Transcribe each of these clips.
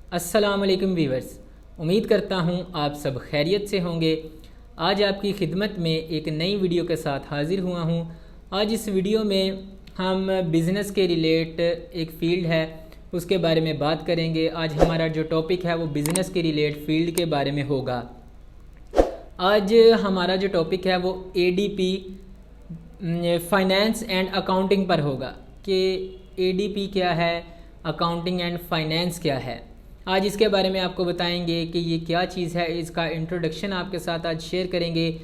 अस्सलाम वालेकुम वीवर्स। उम्मीद करता हूँ आप सब खैरियत से होंगे। आज आपकी खिदमत में एक नई वीडियो के साथ हाज़िर हुआ हूँ। आज इस वीडियो में हम बिज़नेस के रिलेट एक फ़ील्ड है उसके बारे में बात करेंगे। आज हमारा जो टॉपिक है वो बिज़नेस के रिलेट फ़ील्ड के बारे में होगा। आज हमारा जो टॉपिक है वो एडीपी फाइनेंस एंड अकाउंटिंग पर होगा कि एडीपी क्या है, अकाउंटिंग एंड फाइनेंस क्या है। आज इसके बारे में आपको बताएंगे कि ये क्या चीज़ है, इसका इंट्रोडक्शन आपके साथ आज शेयर करेंगे।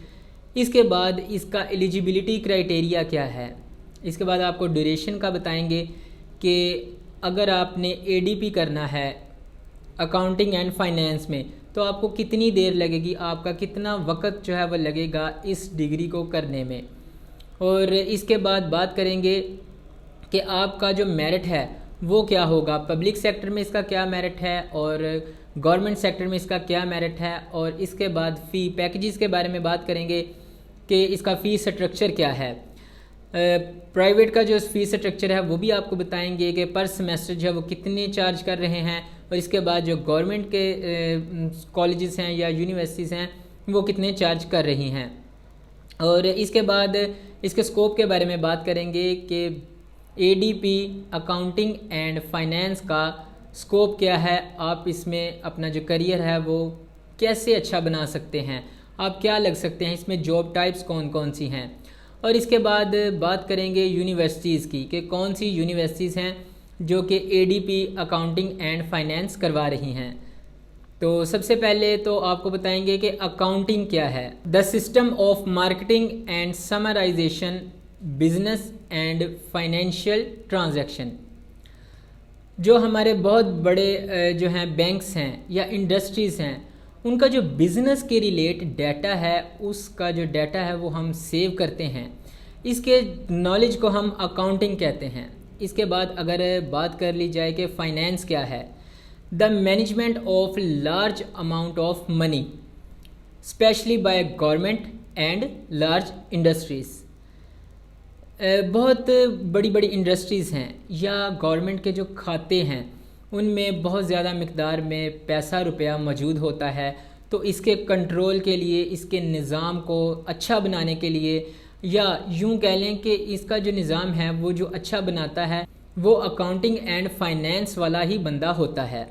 इसके बाद इसका एलिजिबिलिटी क्राइटेरिया क्या है। इसके बाद आपको ड्यूरेशन का बताएंगे कि अगर आपने एडीपी करना है अकाउंटिंग एंड फाइनेंस में तो आपको कितनी देर लगेगी, आपका कितना वक्त जो है वो लगेगा इस डिग्री को करने में। और इसके बाद बात करेंगे कि आपका जो मेरिट है वो क्या होगा, पब्लिक सेक्टर में इसका क्या मेरिट है और गवर्नमेंट सेक्टर में इसका क्या मेरिट है। और इसके बाद फ़ी पैकेजेस के बारे में बात करेंगे कि इसका फ़ी स्ट्रक्चर क्या है। प्राइवेट का जो फ़ी स्ट्रक्चर है वो भी आपको बताएंगे कि पर सेमेस्टर जो है वो कितने चार्ज कर रहे हैं। और इसके बाद जो गवर्नमेंट के कॉलेजेस हैं या यूनिवर्सिटीज़ हैं वो कितने चार्ज कर रही हैं। और इसके बाद इसके स्कोप के बारे में बात करेंगे कि एडीपी अकाउंटिंग एंड फाइनेंस का स्कोप क्या है, आप इसमें अपना जो करियर है वो कैसे अच्छा बना सकते हैं, आप क्या लग सकते हैं, इसमें जॉब टाइप्स कौन कौन सी हैं। और इसके बाद बात करेंगे यूनिवर्सिटीज़ की कि कौन सी यूनिवर्सिटीज़ हैं जो कि एडीपी अकाउंटिंग एंड फाइनेंस करवा रही हैं। तो सबसे पहले तो आपको बताएंगे कि अकाउंटिंग क्या है। The system of marketing and summarization business and financial transaction. जो हमारे बहुत बड़े जो हैं बैंक्स हैं या इंडस्ट्रीज़ हैं उनका जो बिज़नेस के रिलेट डाटा है उसका जो डाटा है वो हम सेव करते हैं, इसके नॉलेज को हम अकाउंटिंग कहते हैं। इसके बाद अगर बात कर ली जाए कि फाइनेंस क्या है, the management of large amount of money specially by government and large industries. बहुत बड़ी बड़ी इंडस्ट्रीज़ हैं या गवर्नमेंट के जो खाते हैं उनमें बहुत ज़्यादा मिकदार में पैसा रुपया मौजूद होता है। तो इसके कंट्रोल के लिए, इसके निज़ाम को अच्छा बनाने के लिए, या यूं कह लें कि इसका जो निज़ाम है वो जो अच्छा बनाता है वो अकाउंटिंग एंड फाइनेंस वाला ही बंदा होता है।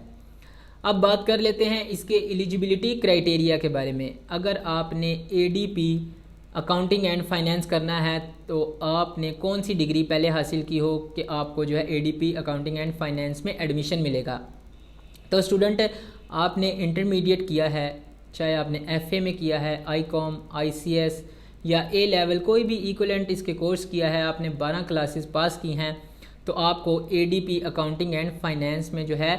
अब बात कर लेते हैं इसके एलिजिबिलिटी क्राइटेरिया के बारे में। अगर आपने एडीपी अकाउंटिंग एंड फाइनेंस करना है तो आपने कौन सी डिग्री पहले हासिल की हो कि आपको जो है एडीपी अकाउंटिंग एंड फाइनेंस में एडमिशन मिलेगा। तो स्टूडेंट आपने इंटरमीडिएट किया है, चाहे आपने एफए में किया है, आईकॉम, आईसीएस या ए लेवल कोई भी इक्विवेलेंट इसके कोर्स किया है, आपने 12 क्लासेस पास की हैं तो आपको एडीपी अकाउंटिंग एंड फाइनेंस में जो है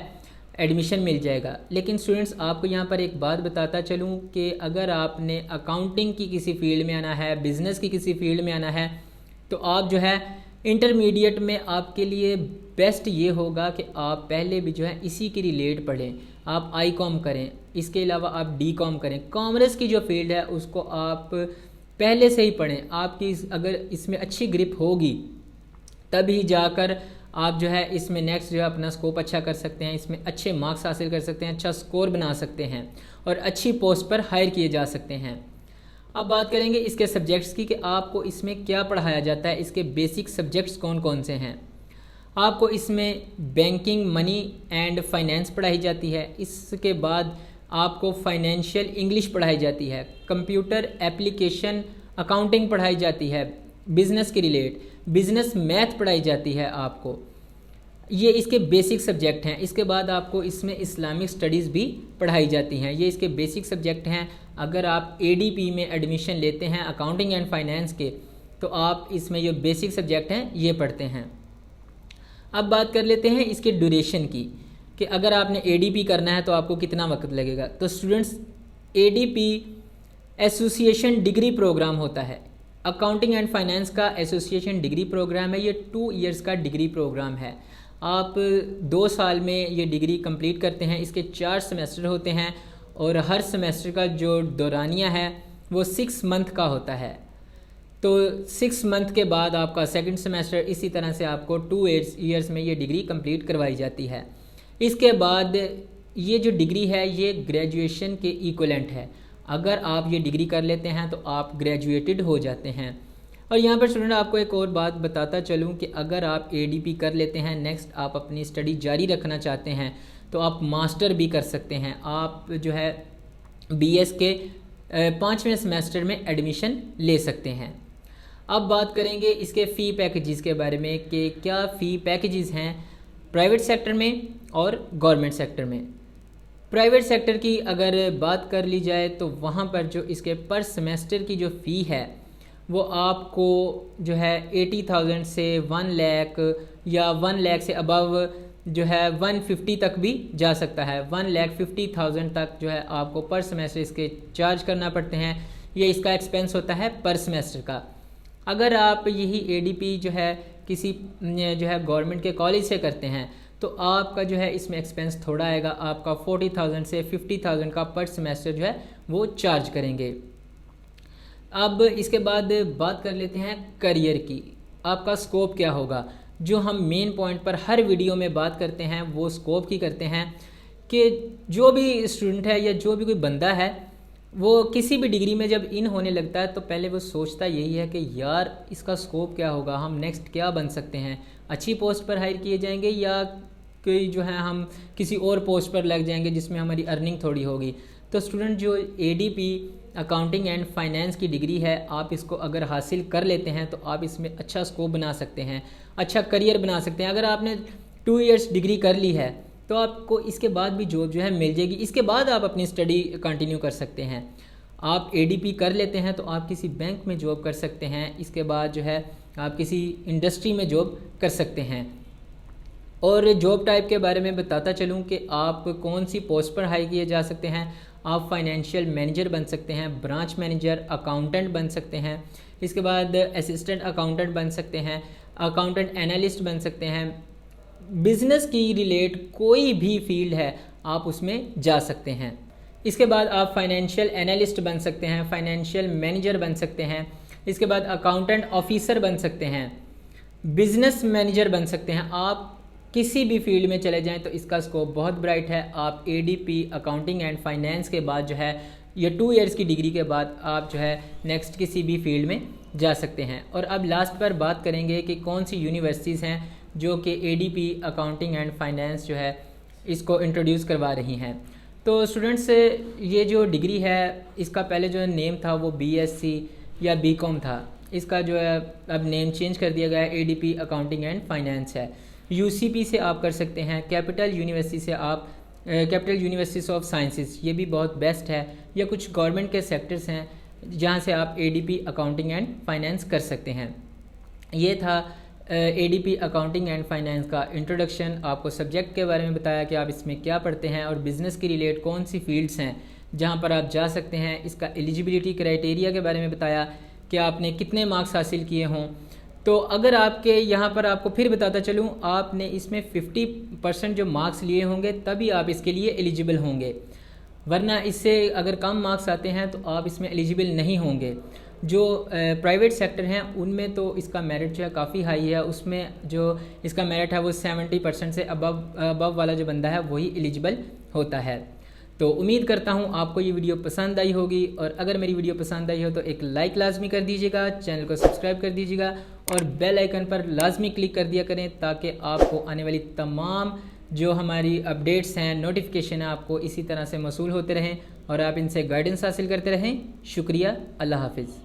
एडमिशन मिल जाएगा। लेकिन स्टूडेंट्स आपको यहाँ पर एक बात बताता चलूँ कि अगर आपने अकाउंटिंग की किसी फील्ड में आना है, बिज़नेस की किसी फील्ड में आना है तो आप जो है इंटरमीडिएट में आपके लिए बेस्ट ये होगा कि आप पहले भी जो है इसी के रिलेट पढ़ें। आप आईकॉम करें, इसके अलावा आप डीकॉम करें। कॉमर्स की जो फील्ड है उसको आप पहले से ही पढ़ें। आपकी अगर इसमें अच्छी ग्रिप होगी तभी जाकर आप जो है इसमें नेक्स्ट जो है अपना स्कोप अच्छा कर सकते हैं, इसमें अच्छे मार्क्स हासिल कर सकते हैं, अच्छा स्कोर बना सकते हैं और अच्छी पोस्ट पर हायर किए जा सकते हैं। अब बात करेंगे इसके सब्जेक्ट्स की कि आपको इसमें क्या पढ़ाया जाता है, इसके बेसिक सब्जेक्ट्स कौन कौन से हैं। आपको इसमें बैंकिंग, मनी एंड फाइनेंस पढ़ाई जाती है। इसके बाद आपको फाइनेंशियल इंग्लिश पढ़ाई जाती है, कंप्यूटर एप्लीकेशन अकाउंटिंग पढ़ाई जाती है, बिज़नेस के रिलेट बिज़नेस मैथ पढ़ाई जाती है आपको। ये इसके बेसिक सब्जेक्ट हैं। इसके बाद आपको इसमें इस्लामिक स्टडीज़ भी पढ़ाई जाती हैं। ये इसके बेसिक सब्जेक्ट हैं। अगर आप एडीपी में एडमिशन लेते हैं अकाउंटिंग एंड फाइनेंस के तो आप इसमें जो बेसिक सब्जेक्ट हैं ये पढ़ते हैं। अब बात कर लेते हैं इसके ड्यूरेशन की कि अगर आपने एडीपी करना है तो आपको कितना वक्त लगेगा। तो students ADP association degree program होता है। अकाउंटिंग एंड फाइनेंस का एसोसिएशन डिग्री प्रोग्राम है। ये 2 इयर्स का डिग्री प्रोग्राम है। आप 2 साल में ये डिग्री कंप्लीट करते हैं। इसके 4 सेमेस्टर होते हैं और हर सेमेस्टर का जो दौरानिया है वो 6 मंथ का होता है। तो 6 मंथ के बाद आपका सेकंड सेमेस्टर, इसी तरह से आपको 2 इयर्स में ये डिग्री कंप्लीट करवाई जाती है। इसके बाद ये जो डिग्री है ये ग्रेजुएशन के इक्वलेंट है। अगर आप ये डिग्री कर लेते हैं तो आप ग्रेजुएटेड हो जाते हैं। और यहाँ पर स्टूडेंट आपको एक और बात बताता चलूँ कि अगर आप एडीपी कर लेते हैं, नेक्स्ट आप अपनी स्टडी जारी रखना चाहते हैं तो आप मास्टर भी कर सकते हैं। आप जो है बीएस के 5वें सेमेस्टर में एडमिशन ले सकते हैं। अब बात करेंगे इसके फ़ी पैकेजेस के बारे में कि क्या फ़ी पैकेजेस हैं प्राइवेट सेक्टर में और गवर्नमेंट सेक्टर में। प्राइवेट सेक्टर की अगर बात कर ली जाए तो वहाँ पर जो इसके पर सेमेस्टर की जो फ़ी है वो आपको जो है 80,000 से 1 लाख या 1 लाख से अबव जो है 150 तक भी जा सकता है। 1,50,000 तक जो है आपको पर सेमेस्टर इसके चार्ज करना पड़ते हैं। ये इसका एक्सपेंस होता है पर सेमेस्टर का। अगर आप यही एडीपी जो है किसी जो है गवर्नमेंट के कॉलेज से करते हैं तो आपका जो है इसमें एक्सपेंस थोड़ा आएगा, आपका 40,000 से 50,000 का पर सेमेस्टर जो है वो चार्ज करेंगे। अब इसके बाद बात कर लेते हैं करियर की, आपका स्कोप क्या होगा। जो हम मेन पॉइंट पर हर वीडियो में बात करते हैं वो स्कोप की करते हैं कि जो भी स्टूडेंट है या जो भी कोई बंदा है वो किसी भी डिग्री में जब इन होने लगता है तो पहले वो सोचता यही है कि यार इसका स्कोप क्या होगा, हम नेक्स्ट क्या बन सकते हैं, अच्छी पोस्ट पर हायर किए जाएंगे या कोई जो है हम किसी और पोस्ट पर लग जाएंगे जिसमें हमारी अर्निंग थोड़ी होगी। तो स्टूडेंट जो एडीपी अकाउंटिंग एंड फाइनेंस की डिग्री है आप इसको अगर हासिल कर लेते हैं तो आप इसमें अच्छा स्कोप बना सकते हैं, अच्छा करियर बना सकते हैं। अगर आपने 2 इयर्स डिग्री कर ली है तो आपको इसके बाद भी जॉब जो है मिल जाएगी, इसके बाद आप अपनी स्टडी कंटिन्यू कर सकते हैं। आप एडीपी कर लेते हैं तो आप किसी बैंक में जॉब कर सकते हैं, इसके बाद जो है आप किसी इंडस्ट्री में जॉब कर सकते हैं। और जॉब टाइप के बारे में बताता चलूँ कि आप कौन सी पोस्ट पर हायर किए जा सकते हैं। आप फाइनेंशियल मैनेजर बन सकते हैं, ब्रांच मैनेजर, अकाउंटेंट बन सकते हैं, इसके बाद असिस्टेंट अकाउंटेंट बन सकते हैं, अकाउंटेंट एनालिस्ट बन सकते हैं। बिजनेस की रिलेट कोई भी फील्ड है आप उसमें जा सकते हैं। इसके बाद आप फाइनेंशियल एनालिस्ट बन सकते हैं, फाइनेंशियल मैनेजर बन सकते हैं, इसके बाद अकाउंटेंट ऑफिसर बन सकते हैं, बिजनेस मैनेजर बन सकते हैं। आप किसी भी फील्ड में चले जाएं तो इसका स्कोप बहुत ब्राइट है। आप एडीपी अकाउंटिंग एंड फाइनेंस के बाद जो है ये 2 इयर्स की डिग्री के बाद आप जो है नेक्स्ट किसी भी फील्ड में जा सकते हैं। और अब लास्ट पर बात करेंगे कि कौन सी यूनिवर्सिटीज़ हैं जो कि एडीपी अकाउंटिंग एंड फाइनेंस जो है इसको इंट्रोड्यूस करवा रही हैं। तो स्टूडेंट्स ये जो डिग्री है इसका पहले जो नेम था वो बीएससी या बीकॉम था, इसका जो है अब नेम चेंज कर दिया गया है, एडीपी अकाउंटिंग एंड फाइनेंस है। यूसीपी से आप कर सकते हैं, कैपिटल यूनिवर्सिटी से आप कैपिटल यूनिवर्सिटीज़ ऑफ साइंसेस, ये भी बहुत बेस्ट है, या कुछ गवर्नमेंट के सेक्टर्स हैं जहाँ से आप एडीपी अकाउंटिंग एंड फाइनेंस कर सकते हैं। ये था एडीपी अकाउंटिंग एंड फाइनेंस का इंट्रोडक्शन। आपको सब्जेक्ट के बारे में बताया कि आप इसमें क्या पढ़ते हैं और बिज़नेस की रिलेट कौन सी फील्ड्स हैं जहाँ पर आप जा सकते हैं। इसका एलिजिबिलिटी क्राइटेरिया के बारे में बताया कि आपने कितने मार्क्स हासिल किए हों। तो अगर आपके यहाँ पर आपको फिर बताता चलूँ, आपने इसमें 50% जो मार्क्स लिए होंगे तभी आप इसके लिए एलिजिबल होंगे, वरना इससे अगर कम मार्क्स आते हैं तो आप इसमें एलिजिबल नहीं होंगे। जो प्राइवेट सेक्टर हैं उनमें तो इसका मेरिट जो है काफ़ी हाई है, उसमें जो इसका मेरिट है वो 70% से अबव वाला जो बंदा है वही एलिजिबल होता है। तो उम्मीद करता हूँ आपको ये वीडियो पसंद आई होगी, और अगर मेरी वीडियो पसंद आई हो तो एक लाइक लाजमी कर दीजिएगा, चैनल को सब्सक्राइब कर दीजिएगा और बेल आइकन पर लाजमी क्लिक कर दिया करें ताकि आपको आने वाली तमाम जो हमारी अपडेट्स हैं, नोटिफिकेशन है, आपको इसी तरह से मौसूल होते रहें और आप इनसे गाइडेंस हासिल करते रहें। शुक्रिया, अल्लाह हाफिज़।